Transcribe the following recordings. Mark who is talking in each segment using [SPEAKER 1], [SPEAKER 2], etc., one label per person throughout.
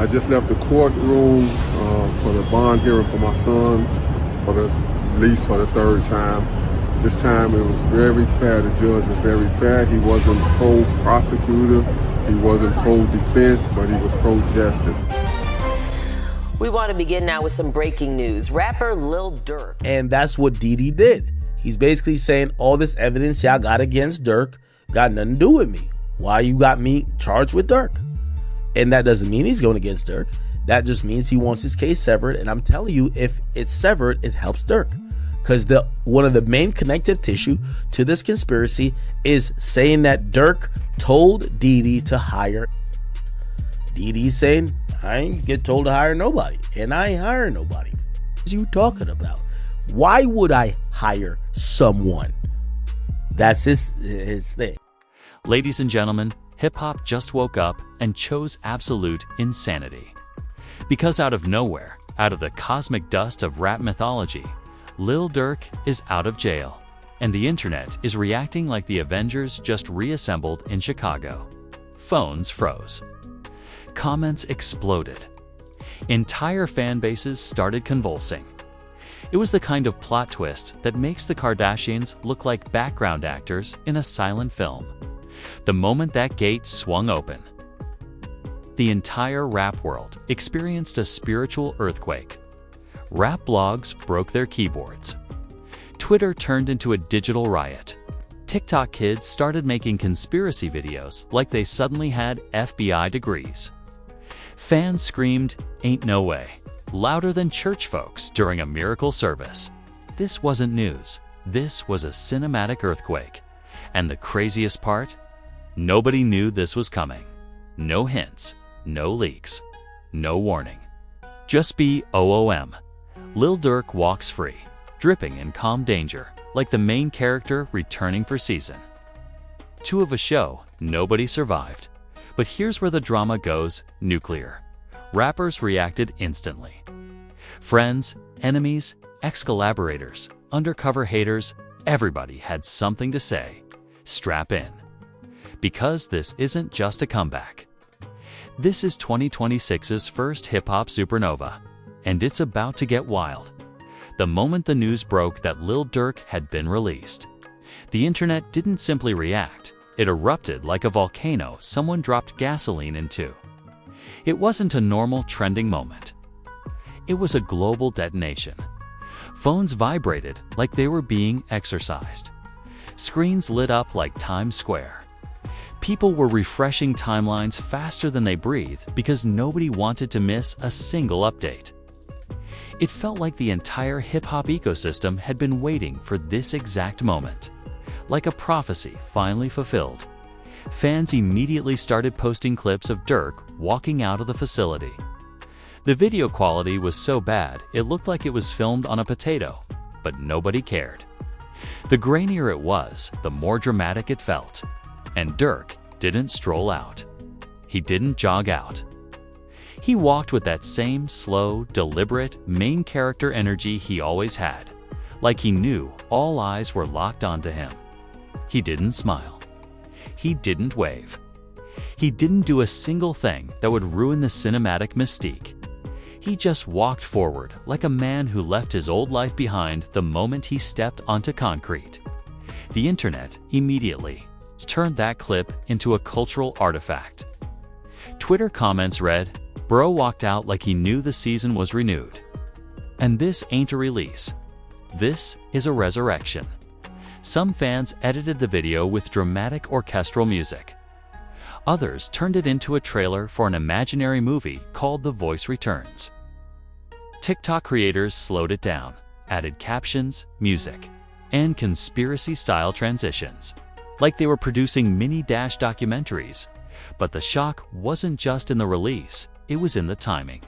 [SPEAKER 1] I just left the courtroom for the bond hearing for my son for the lease for the third time. This time it was very fair. The judge was very fair. He wasn't pro-prosecutor, he wasn't pro-defense, but he was pro-justice.
[SPEAKER 2] We want to begin now with some breaking news. Rapper Lil Durk.
[SPEAKER 3] And that's what Diddy did. He's basically saying all this evidence y'all got against Durk got nothing to do with me. Why you got me charged with Durk? And that doesn't mean he's going against Durk. That just means he wants his case severed. And I'm telling you, if it's severed, it helps Durk. Because one of the main connective tissue to this conspiracy is saying that Durk told Diddy to hire. Diddy's saying, I ain't get told to hire nobody, and I ain't hiring nobody. What are you talking about? Why would I hire someone? That's his thing.
[SPEAKER 4] Ladies and gentlemen, hip-hop just woke up and chose absolute insanity. Because out of nowhere, out of the cosmic dust of rap mythology, Lil Durk is out of jail, and the internet is reacting like the Avengers just reassembled in Chicago. Phones froze. Comments exploded. Entire fan bases started convulsing. It was the kind of plot twist that makes the Kardashians look like background actors in a silent film. The moment that gate swung open, the entire rap world experienced a spiritual earthquake. Rap blogs broke their keyboards. Twitter turned into a digital riot. TikTok kids started making conspiracy videos like they suddenly had FBI degrees. Fans screamed, "Ain't no way," louder than church folks during a miracle service. This wasn't news. This was a cinematic earthquake. And the craziest part? Nobody knew this was coming. No hints, no leaks, no warning. Just BOOM. Lil Durk walks free, dripping in calm danger, like the main character returning for season 2 of a show nobody survived. But here's where the drama goes nuclear. Rappers reacted instantly. Friends, enemies, ex-collaborators, undercover haters, everybody had something to say. Strap in. Because this isn't just a comeback. This is 2026's first hip-hop supernova, and it's about to get wild. The moment the news broke that Lil Durk had been released, the internet didn't simply react. It erupted like a volcano someone dropped gasoline into. It wasn't a normal trending moment. It was a global detonation. Phones vibrated like they were being exorcised. Screens lit up like Times Square. People were refreshing timelines faster than they breathed because nobody wanted to miss a single update. It felt like the entire hip-hop ecosystem had been waiting for this exact moment. Like a prophecy finally fulfilled. Fans immediately started posting clips of Durk walking out of the facility. The video quality was so bad it looked like it was filmed on a potato, but nobody cared. The grainier it was, the more dramatic it felt. And Durk didn't stroll out. He didn't jog out. He walked with that same slow, deliberate, main character energy he always had, like he knew all eyes were locked onto him. He didn't smile. He didn't wave. He didn't do a single thing that would ruin the cinematic mystique. He just walked forward like a man who left his old life behind the moment he stepped onto concrete. The internet immediately turned that clip into a cultural artifact. Twitter comments read, "Bro walked out like he knew the season was renewed." And this ain't a release. This is a resurrection. Some fans edited the video with dramatic orchestral music. Others turned it into a trailer for an imaginary movie called The Voice Returns. TikTok creators slowed it down, added captions, music, and conspiracy-style transitions, like they were producing mini-dash documentaries. But the shock wasn't just in the release, it was in the timing.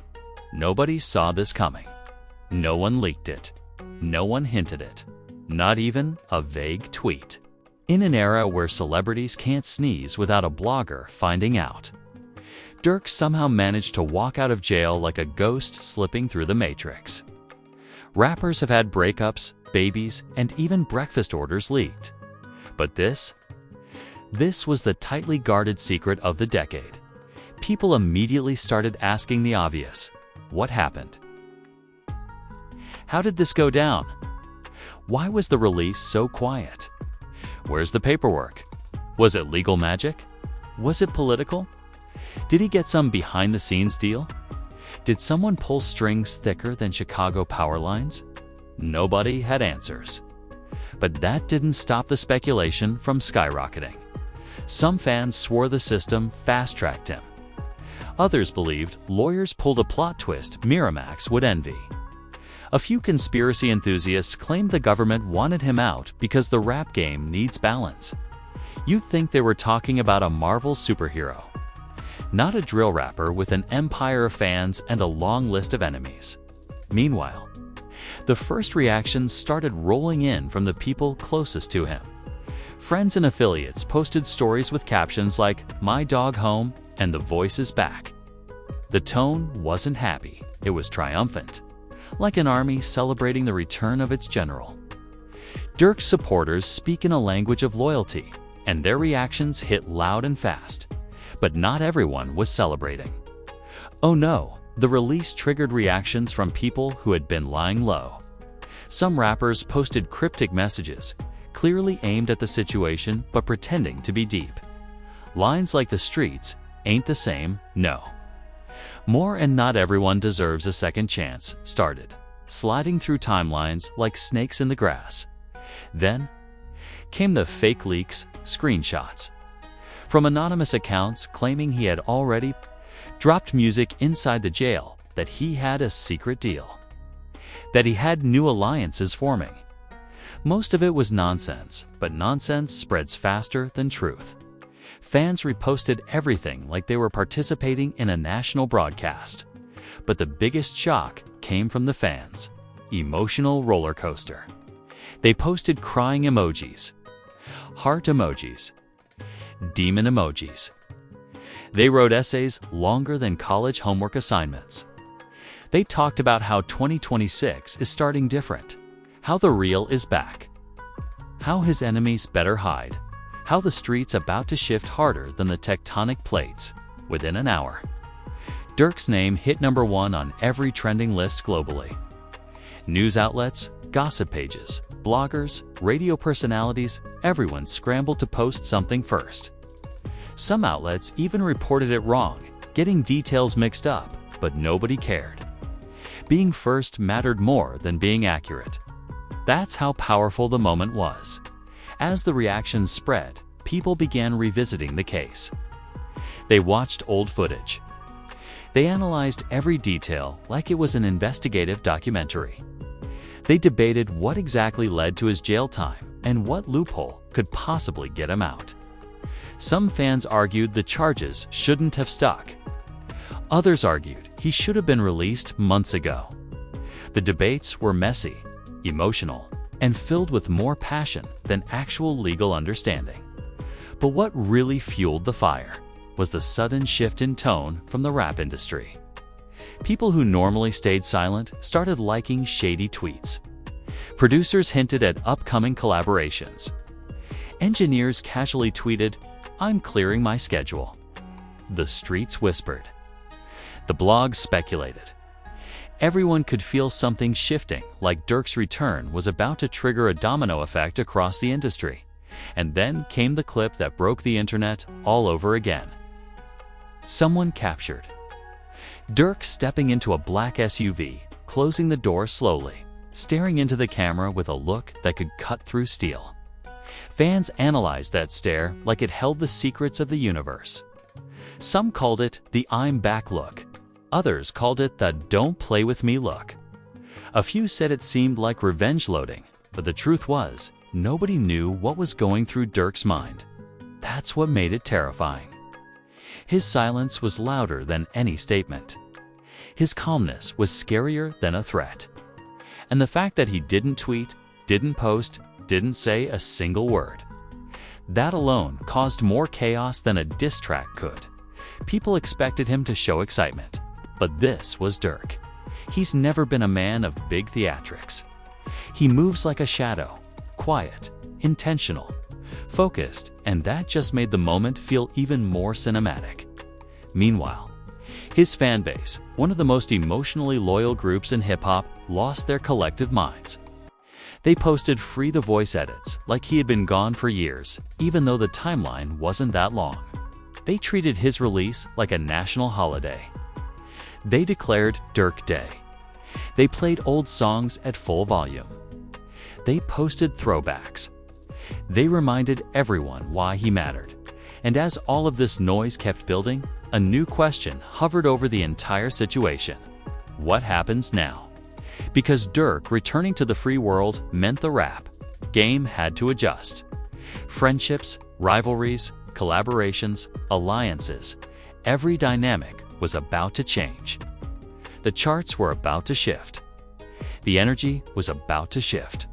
[SPEAKER 4] Nobody saw this coming. No one leaked it. No one hinted it. Not even a vague tweet. In an era where celebrities can't sneeze without a blogger finding out, Durk somehow managed to walk out of jail like a ghost slipping through the Matrix. Rappers have had breakups, babies, and even breakfast orders leaked. But this was the tightly guarded secret of the decade. people immediately started asking the obvious: what happened? How did this go down? Why was the release so quiet? Where's the paperwork? Was it legal magic? Was it political? Did he get some behind-the-scenes deal? Did someone pull strings thicker than Chicago power lines? Nobody had answers. But that didn't stop the speculation from skyrocketing. Some fans swore the system fast-tracked him. Others believed lawyers pulled a plot twist Miramax would envy. A few conspiracy enthusiasts claimed the government wanted him out because the rap game needs balance. You'd think they were talking about a Marvel superhero, not a drill rapper with an empire of fans and a long list of enemies. Meanwhile, the first reactions started rolling in from the people closest to him. Friends and affiliates posted stories with captions like, "My dog home," and "The voice is back." The tone wasn't happy, it was triumphant, like an army celebrating the return of its general. Durk's supporters speak in a language of loyalty, and their reactions hit loud and fast. But not everyone was celebrating. Oh no, the release triggered reactions from people who had been lying low. Some rappers posted cryptic messages, clearly aimed at the situation but pretending to be deep. Lines like "the streets ain't the same, no." More and "not everyone deserves a second chance" started, sliding through timelines like snakes in the grass. Then came the fake leaks, screenshots from anonymous accounts claiming he had already dropped music inside the jail, that he had a secret deal, that he had new alliances forming. Most of it was nonsense, but nonsense spreads faster than truth. Fans reposted everything like they were participating in a national broadcast. But the biggest shock came from the fans. Emotional roller coaster. They posted crying emojis, heart emojis, demon emojis. They wrote essays longer than college homework assignments. They talked about how 2026 is starting different, how the real is back, how his enemies better hide, how the street's about to shift harder than the tectonic plates. Within an hour, Durk's name hit #1 on every trending list globally. News outlets, gossip pages, bloggers, radio personalities, everyone scrambled to post something first. Some outlets even reported it wrong, getting details mixed up, but nobody cared. Being first mattered more than being accurate. That's how powerful the moment was. As the reactions spread, people began revisiting the case. They watched old footage. They analyzed every detail like it was an investigative documentary. They debated what exactly led to his jail time and what loophole could possibly get him out. Some fans argued the charges shouldn't have stuck. Others argued he should have been released months ago. The debates were messy, emotional, and filled with more passion than actual legal understanding. But what really fueled the fire was the sudden shift in tone from the rap industry. People who normally stayed silent started liking shady tweets. Producers hinted at upcoming collaborations. Engineers casually tweeted, "I'm clearing my schedule." The streets whispered. The blogs speculated. Everyone could feel something shifting, like Durk's return was about to trigger a domino effect across the industry. And then came the clip that broke the internet all over again. Someone captured Durk stepping into a black SUV, closing the door slowly, staring into the camera with a look that could cut through steel. Fans analyzed that stare like it held the secrets of the universe. Some called it the "I'm back" look. Others called it the "don't play with me" look. A few said it seemed like revenge loading, but the truth was, nobody knew what was going through Durk's mind. That's what made it terrifying. His silence was louder than any statement. His calmness was scarier than a threat. And the fact that he didn't tweet, didn't post, didn't say a single word. That alone caused more chaos than a diss track could. People expected him to show excitement. But this was Durk. He's never been a man of big theatrics. He moves like a shadow, quiet, intentional, focused, and that just made the moment feel even more cinematic. Meanwhile, his fan base, one of the most emotionally loyal groups in hip-hop, lost their collective minds. They posted Free the Voice edits like he had been gone for years, even though the timeline wasn't that long. They treated his release like a national holiday. They declared Durk Day. They played old songs at full volume. They posted throwbacks. They reminded everyone why he mattered. And as all of this noise kept building, a new question hovered over the entire situation. What happens now? Because Durk returning to the free world meant the rap game had to adjust. Friendships, rivalries, collaborations, alliances, every dynamic was about to change. The charts were about to shift. The energy was about to shift.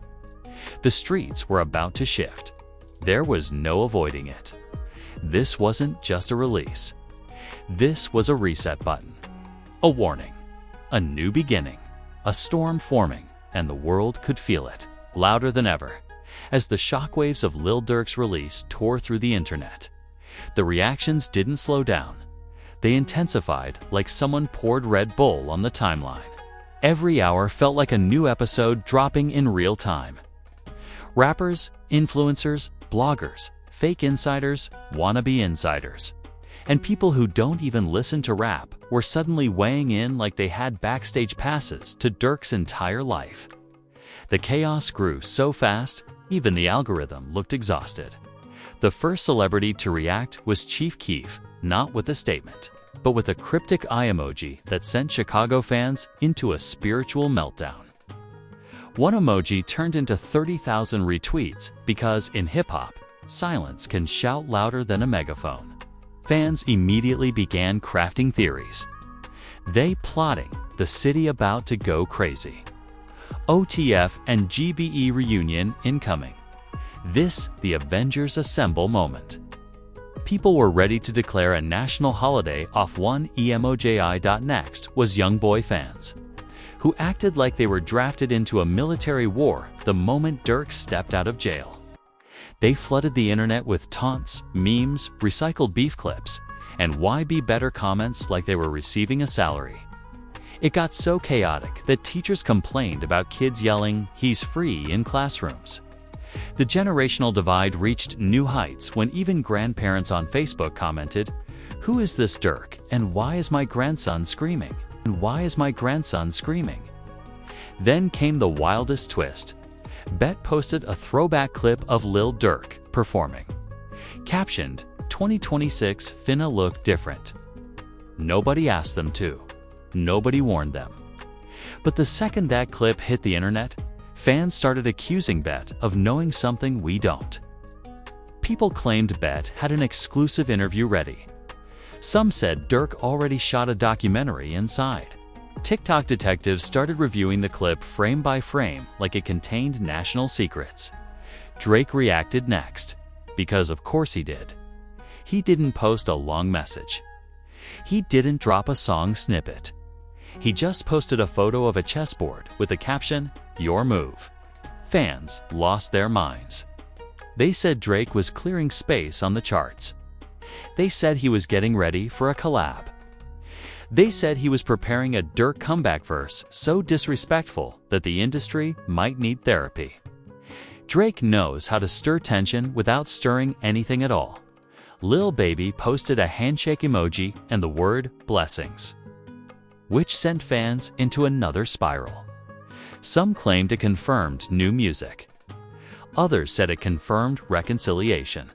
[SPEAKER 4] The streets were about to shift. There was no avoiding it. This wasn't just a release. This was a reset button. A warning. A new beginning. A storm forming, and the world could feel it, louder than ever, as the shockwaves of Lil Durk's release tore through the internet. The reactions didn't slow down. They intensified like someone poured Red Bull on the timeline. Every hour felt like a new episode dropping in real time. Rappers, influencers, bloggers, fake insiders, wannabe insiders, and people who don't even listen to rap were suddenly weighing in like they had backstage passes to Durk's entire life. The chaos grew so fast, even the algorithm looked exhausted. The first celebrity to react was Chief Keef, not with a statement, but with a cryptic eye emoji that sent Chicago fans into a spiritual meltdown. One emoji turned into 30,000 retweets because, in hip-hop, silence can shout louder than a megaphone. Fans immediately began crafting theories. They plotting the city about to go crazy. OTF and GBE reunion incoming. This, the Avengers Assemble moment. People were ready to declare a national holiday off one emoji.next was YoungBoy fans, who acted like they were drafted into a military war the moment Durk stepped out of jail. They flooded the internet with taunts, memes, recycled beef clips, and why be better comments like they were receiving a salary. It got so chaotic that teachers complained about kids yelling, "He's free," in classrooms. The generational divide reached new heights when even grandparents on Facebook commented, "Who is this Durk, and why is my grandson screaming? And why is my grandson screaming?" Then came the wildest twist. Bet posted a throwback clip of Lil Durk performing. Captioned, "2026 finna look different." Nobody asked them to. Nobody warned them. But the second that clip hit the internet, fans started accusing Bet of knowing something we don't. People claimed Bet had an exclusive interview ready. Some said Durk already shot a documentary inside. TikTok detectives started reviewing the clip frame by frame like it contained national secrets. Drake reacted next, because of course he did. He didn't post a long message. He didn't drop a song snippet. He just posted a photo of a chessboard with the caption, "Your move." Fans lost their minds. They said Drake was clearing space on the charts. They said he was getting ready for a collab. They said he was preparing a Durk comeback verse so disrespectful that the industry might need therapy. Drake knows how to stir tension without stirring anything at all. Lil Baby posted a handshake emoji and the word "blessings," which sent fans into another spiral. Some claimed it confirmed new music. Others said it confirmed reconciliation.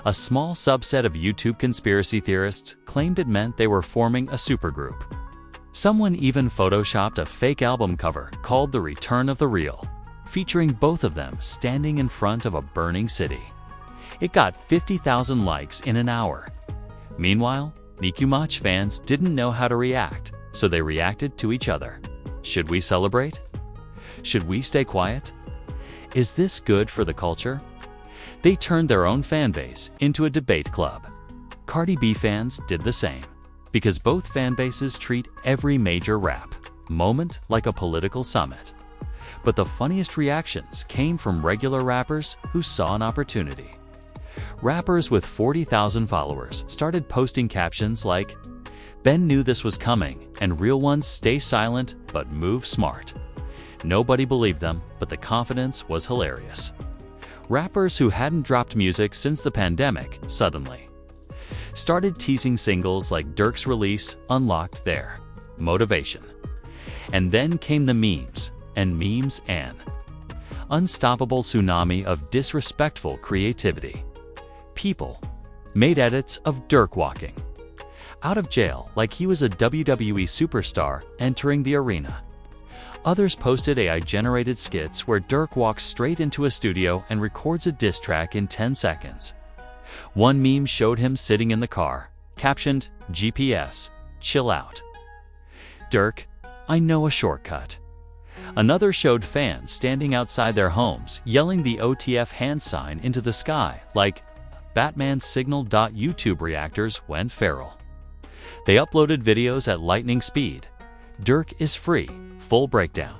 [SPEAKER 4] A small subset of YouTube conspiracy theorists claimed it meant they were forming a supergroup. Someone even photoshopped a fake album cover called The Return of the Real, featuring both of them standing in front of a burning city. It got 50,000 likes in an hour. Meanwhile, Nicki Minaj fans didn't know how to react, so they reacted to each other. Should we celebrate? Should we stay quiet? Is this good for the culture? They turned their own fan base into a debate club. Cardi B fans did the same, because both fan bases treat every major rap moment like a political summit. But the funniest reactions came from regular rappers who saw an opportunity. rappers with 40,000 followers started posting captions like, "Ben knew this was coming, and real ones stay silent but move smart." Nobody believed them, but the confidence was hilarious. Rappers who hadn't dropped music since the pandemic suddenly started teasing singles like Durk's release unlocked their motivation. And then came the memes, and memes an unstoppable tsunami of disrespectful creativity. People made edits of Durk walking out of jail like he was a WWE superstar entering the arena. Others posted AI-generated skits where Durk walks straight into a studio and records a diss track in 10 seconds. One meme showed him sitting in the car, captioned, "GPS, chill out. Durk, I know a shortcut." Another showed fans standing outside their homes yelling the OTF hand sign into the sky like, "Batman's signal." YouTube reactors went feral. They uploaded videos at lightning speed. "Durk is free, full breakdown.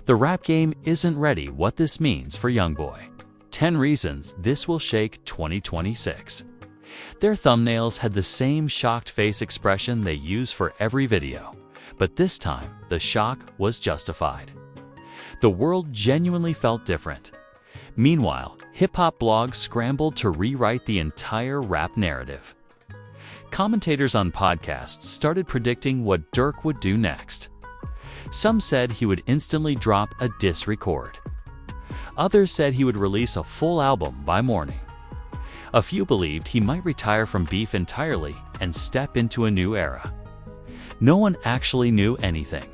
[SPEAKER 4] The rap game isn't ready. What this means for Youngboy. 10 reasons this will shake 2026. Their thumbnails had the same shocked face expression they use for every video, but this time the shock was justified. The world genuinely felt different. Meanwhile, hip-hop blogs scrambled to rewrite the entire rap narrative. Commentators on podcasts started predicting what Durk would do next. Some said he would instantly drop a diss record. Others said he would release a full album by morning. A few believed he might retire from beef entirely and step into a new era. No one actually knew anything,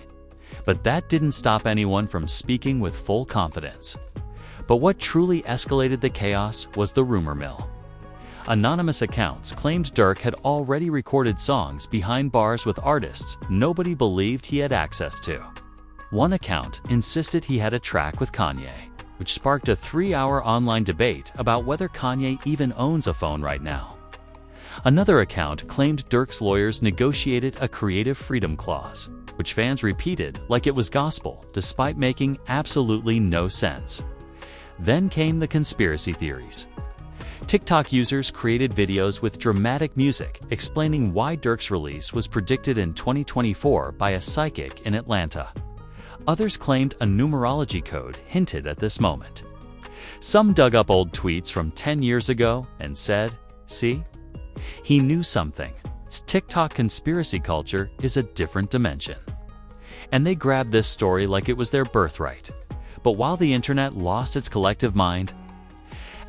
[SPEAKER 4] but that didn't stop anyone from speaking with full confidence. But what truly escalated the chaos was the rumor mill. Anonymous accounts claimed Durk had already recorded songs behind bars with artists nobody believed he had access to. One account insisted he had a track with Kanye, which sparked a 3-hour online debate about whether Kanye even owns a phone right now. Another account claimed Durk's lawyers negotiated a creative freedom clause, which fans repeated like it was gospel, despite making absolutely no sense. Then came the conspiracy theories. TikTok users created videos with dramatic music explaining why Durk's release was predicted in 2024 by a psychic in Atlanta. Others claimed a numerology code hinted at this moment. Some dug up old tweets from 10 years ago and said, "See? He knew something. TikTok conspiracy culture is a different dimension." And they grabbed this story like it was their birthright. But while the internet lost its collective mind,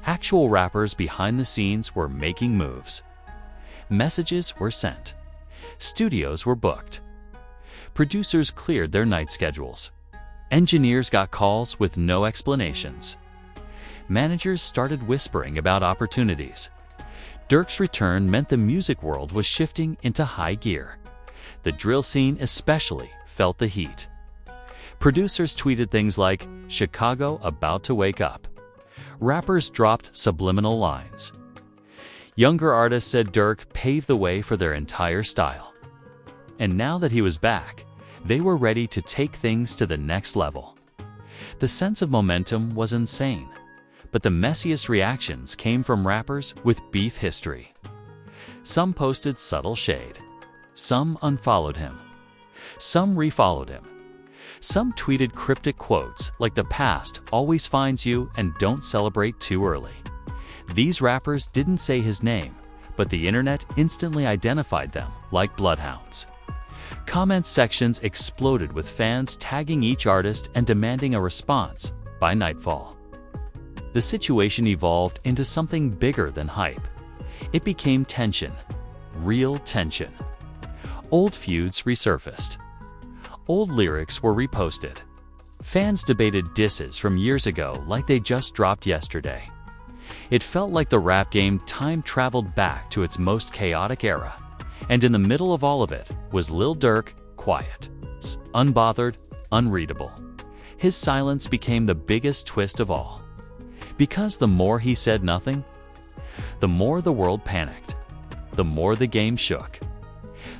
[SPEAKER 4] actual rappers behind the scenes were making moves. Messages were sent. Studios were booked. Producers cleared their night schedules. Engineers got calls with no explanations. Managers started whispering about opportunities. Durk's return meant the music world was shifting into high gear. The drill scene especially felt the heat. Producers tweeted things like, "Chicago about to wake up." Rappers dropped subliminal lines. Younger artists said Durk paved the way for their entire style. And now that he was back, they were ready to take things to the next level. The sense of momentum was insane, but the messiest reactions came from rappers with beef history. Some posted subtle shade. Some unfollowed him. Some refollowed him. Some tweeted cryptic quotes like "the past always finds you and don't celebrate too early." These rappers didn't say his name, but the internet instantly identified them like bloodhounds. Comment sections exploded with fans tagging each artist and demanding a response by nightfall. The situation evolved into something bigger than hype. It became tension, real tension. Old feuds resurfaced. Old lyrics were reposted. Fans debated disses from years ago like they just dropped yesterday. It felt like the rap game time-traveled back to its most chaotic era. And in the middle of all of it was Lil Durk, quiet, unbothered, unreadable. His silence became the biggest twist of all. Because the more he said nothing, the more the world panicked. The more the game shook.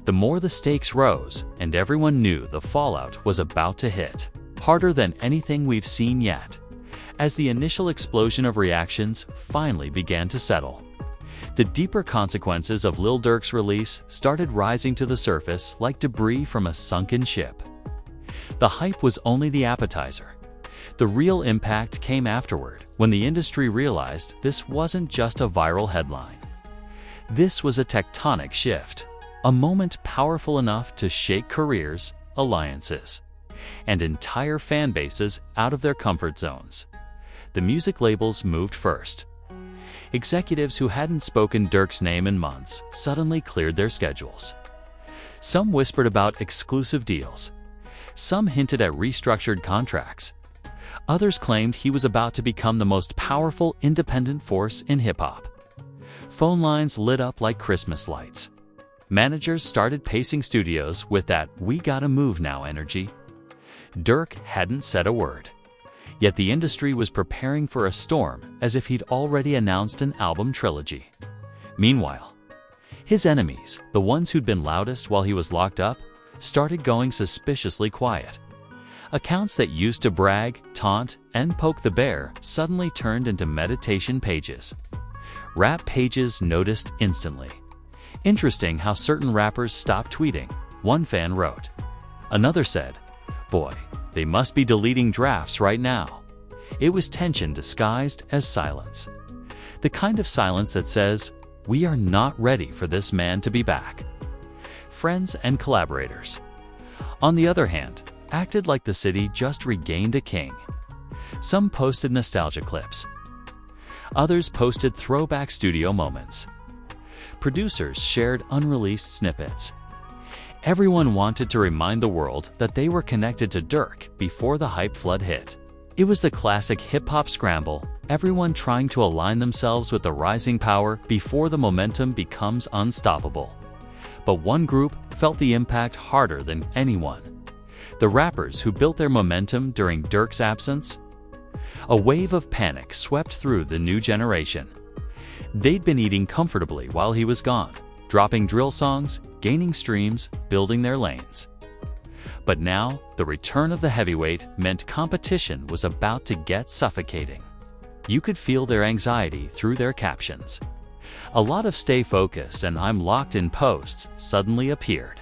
[SPEAKER 4] The more the stakes rose, and everyone knew the fallout was about to hit, harder than anything we've seen yet. as the initial explosion of reactions finally began to settle. The deeper consequences of Lil Durk's release started rising to the surface like debris from a sunken ship. The hype was only the appetizer. The real impact came afterward, when the industry realized this wasn't just a viral headline. This was a tectonic shift, a moment powerful enough to shake careers, alliances, and entire fan bases out of their comfort zones. The music labels moved first. Executives who hadn't spoken Durk's name in months suddenly cleared their schedules. Some whispered about exclusive deals. Some hinted at restructured contracts. Others claimed he was about to become the most powerful independent force in hip-hop. Phone lines lit up like Christmas lights. Managers started pacing studios with that "we gotta move now" energy. Durk hadn't said a word. Yet the industry was preparing for a storm as if he'd already announced an album trilogy. Meanwhile, his enemies, the ones who'd been loudest while he was locked up, started going suspiciously quiet. Accounts that used to brag, taunt, and poke the bear suddenly turned into meditation pages. Rap pages noticed instantly. "Interesting how certain rappers stopped tweeting," one fan wrote. Another said, "Boy, they must be deleting drafts right now." It was tension disguised as silence. The kind of silence that says, "We are not ready for this man to be back." Friends and collaborators, on the other hand, acted like the city just regained a king. Some posted nostalgia clips. Others posted throwback studio moments. Producers shared unreleased snippets. Everyone wanted to remind the world that they were connected to Durk before the hype flood hit. It was the classic hip-hop scramble, everyone trying to align themselves with the rising power before the momentum becomes unstoppable. But one group felt the impact harder than anyone: the rappers who built their momentum during Durk's absence. A wave of panic swept through the new generation. They'd been eating comfortably while he was gone, dropping drill songs, gaining streams, building their lanes. But now, the return of the heavyweight meant competition was about to get suffocating. You could feel their anxiety through their captions. A lot of "stay focused" and "I'm locked in" posts suddenly appeared.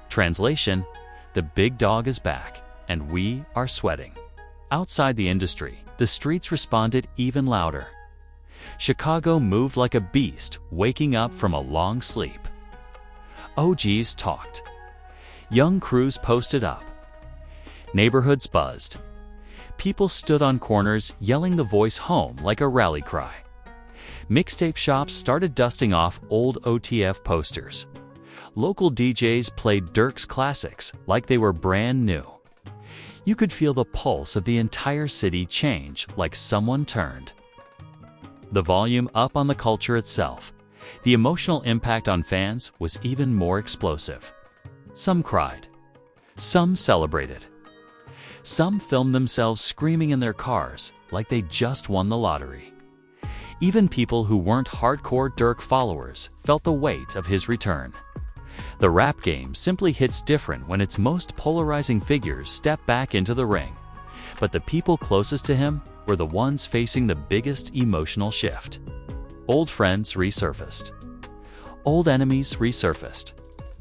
[SPEAKER 4] Translation: the big dog is back, and we are sweating. Outside the industry, the streets responded even louder. Chicago moved like a beast waking up from a long sleep. OGs talked. Young crews posted up. Neighborhoods buzzed. People stood on corners yelling the voice home like a rally cry. Mixtape shops started dusting off old OTF posters. Local DJs played Durk's classics like they were brand new. You could feel the pulse of the entire city change like someone turned the volume up on the culture itself. The emotional impact on fans was even more explosive. Some cried. Some celebrated. Some filmed themselves screaming in their cars like they just won the lottery. Even people who weren't hardcore Durk followers felt the weight of his return. The rap game simply hits different when its most polarizing figures step back into the ring. But the people closest to him were the ones facing the biggest emotional shift. Old friends resurfaced. Old enemies resurfaced.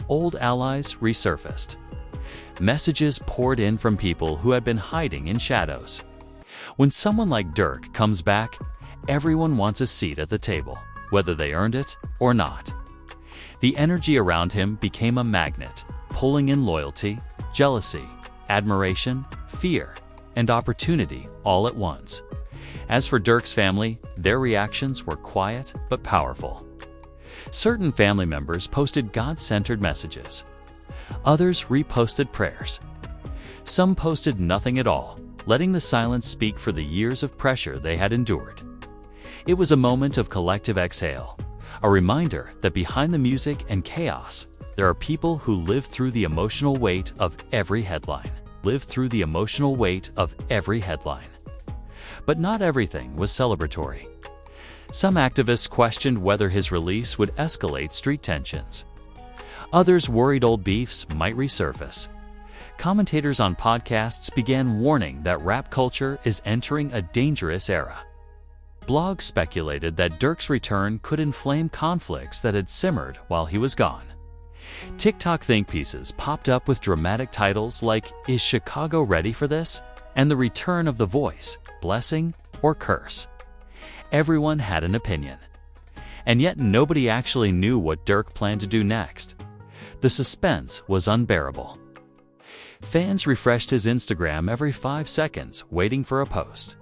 [SPEAKER 4] Old allies resurfaced. Messages poured in from people who had been hiding in shadows. When someone like Durk comes back, everyone wants a seat at the table, whether they earned it or not. The energy around him became a magnet, pulling in loyalty, jealousy, admiration, fear, and opportunity all at once. As for Durk's family, their reactions were quiet but powerful. Certain family members posted God-centered messages. Others reposted prayers. Some posted nothing at all, letting the silence speak for the years of pressure they had endured. It was a moment of collective exhale, a reminder that behind the music and chaos, there are people who live through the emotional weight of every headline. But not everything was celebratory. Some activists questioned whether his release would escalate street tensions. Others worried old beefs might resurface. Commentators on podcasts began warning that rap culture is entering a dangerous era. Blogs speculated that Durk's return could inflame conflicts that had simmered while he was gone. TikTok think pieces popped up with dramatic titles like "Is Chicago ready for this?" and "The return of the voice, blessing or curse?" Everyone had an opinion. And yet nobody actually knew what Durk planned to do next. The suspense was unbearable. Fans refreshed his Instagram every 5 seconds, waiting for a post.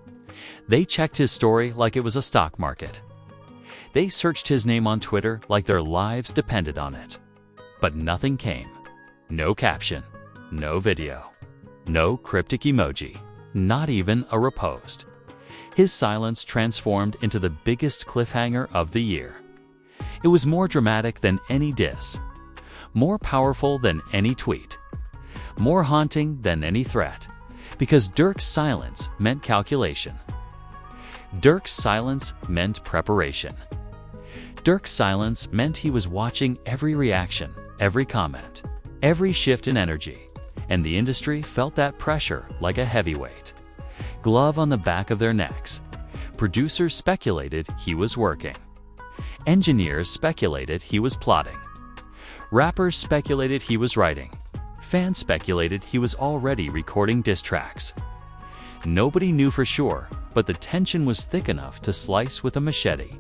[SPEAKER 4] They checked his story like it was a stock market. They searched his name on Twitter like their lives depended on it. But nothing came. No caption, no video, no cryptic emoji, not even a repost. His silence transformed into the biggest cliffhanger of the year. It was more dramatic than any diss, more powerful than any tweet, more haunting than any threat, because Durk's silence meant calculation. Durk's silence meant preparation. Durk's silence meant he was watching every reaction, every comment, every shift in energy, and the industry felt that pressure like a heavyweight. Glove on the back of their necks. Producers speculated he was working. Engineers speculated he was plotting. Rappers speculated he was writing. Fans speculated he was already recording diss tracks. Nobody knew for sure, but the tension was thick enough to slice with a machete.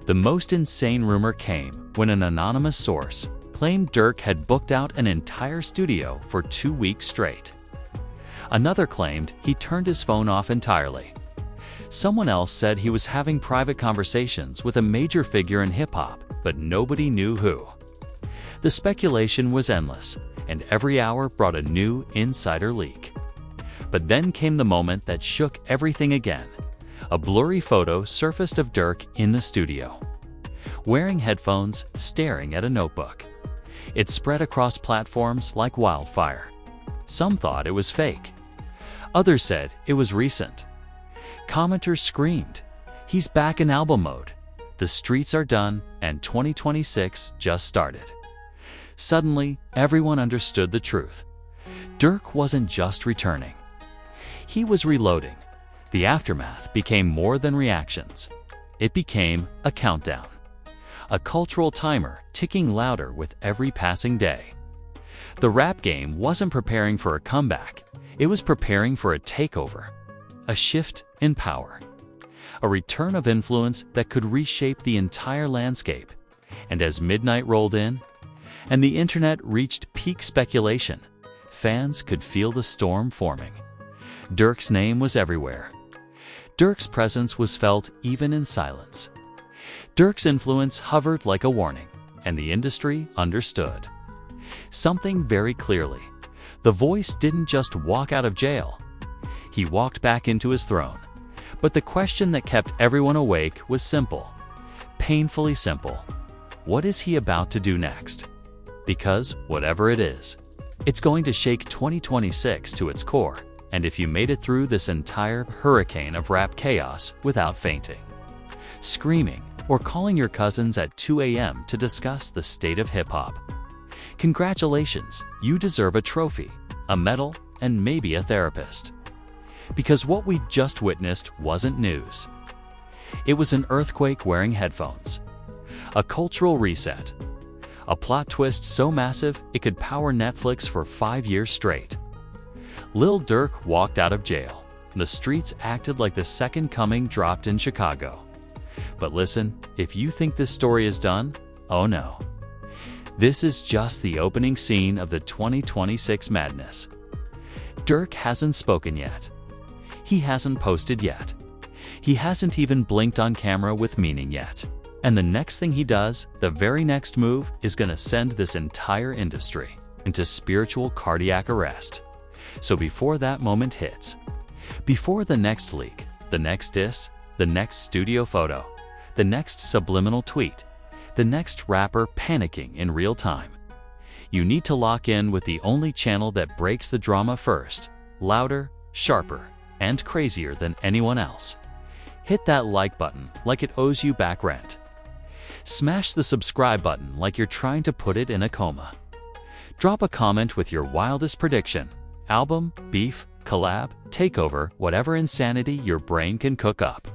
[SPEAKER 4] The most insane rumor came when an anonymous source claimed Durk had booked out an entire studio for 2 weeks straight. Another claimed he turned his phone off entirely. Someone else said he was having private conversations with a major figure in hip-hop, but nobody knew who. The speculation was endless, and every hour brought a new insider leak. But then came the moment that shook everything again. A blurry photo surfaced of Durk in the studio, wearing headphones, staring at a notebook. It spread across platforms like wildfire. Some thought it was fake. Others said it was recent. Commenters screamed, "He's back in album mode. The streets are done and 2026 just started." Suddenly, everyone understood the truth. Durk wasn't just returning. He was reloading. The aftermath became more than reactions. It became a countdown. A cultural timer ticking louder with every passing day. The rap game wasn't preparing for a comeback. It was preparing for a takeover. A shift in power. A return of influence that could reshape the entire landscape. And as midnight rolled in, and the internet reached peak speculation, fans could feel the storm forming. Durk's name was everywhere. Durk's presence was felt even in silence. Durk's influence hovered like a warning, and the industry understood something very clearly. The voice didn't just walk out of jail. He walked back into his throne. But the question that kept everyone awake was simple, painfully simple. What is he about to do next? Because whatever it is, it's going to shake 2026 to its core. And if you made it through this entire hurricane of rap chaos without fainting, screaming, or calling your cousins at 2 a.m. to discuss the state of hip-hop, congratulations, you deserve a trophy, a medal, and maybe a therapist. Because what we just witnessed wasn't news. It was an earthquake wearing headphones, a cultural reset, a plot twist so massive it could power Netflix for 5 years straight. Lil Durk walked out of jail. The streets acted like the second coming dropped in Chicago. But listen, if you think this story is done, oh no. This is just the opening scene of the 2026 madness. Durk hasn't spoken yet. He hasn't posted yet. He hasn't even blinked on camera with meaning yet. And the next thing he does, the very next move, is gonna send this entire industry into spiritual cardiac arrest. So before that moment hits, before the next leak, the next diss, the next studio photo, the next subliminal tweet, the next rapper panicking in real time, you need to lock in with the only channel that breaks the drama first, louder, sharper, and crazier than anyone else. Hit that like button like it owes you back rent. Smash the subscribe button like you're trying to put it in a coma. Drop a comment with your wildest prediction album, beef, collab, takeover, whatever insanity your brain can cook up.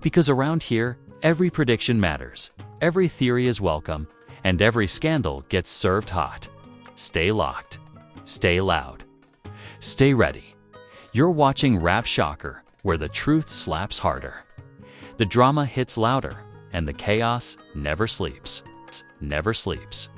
[SPEAKER 4] Because around here, every prediction matters, every theory is welcome, and every scandal gets served hot. Stay locked. Stay loud. Stay ready. You're watching Rap Shocker, where the truth slaps harder. The drama hits louder, and the chaos never sleeps. Never sleeps.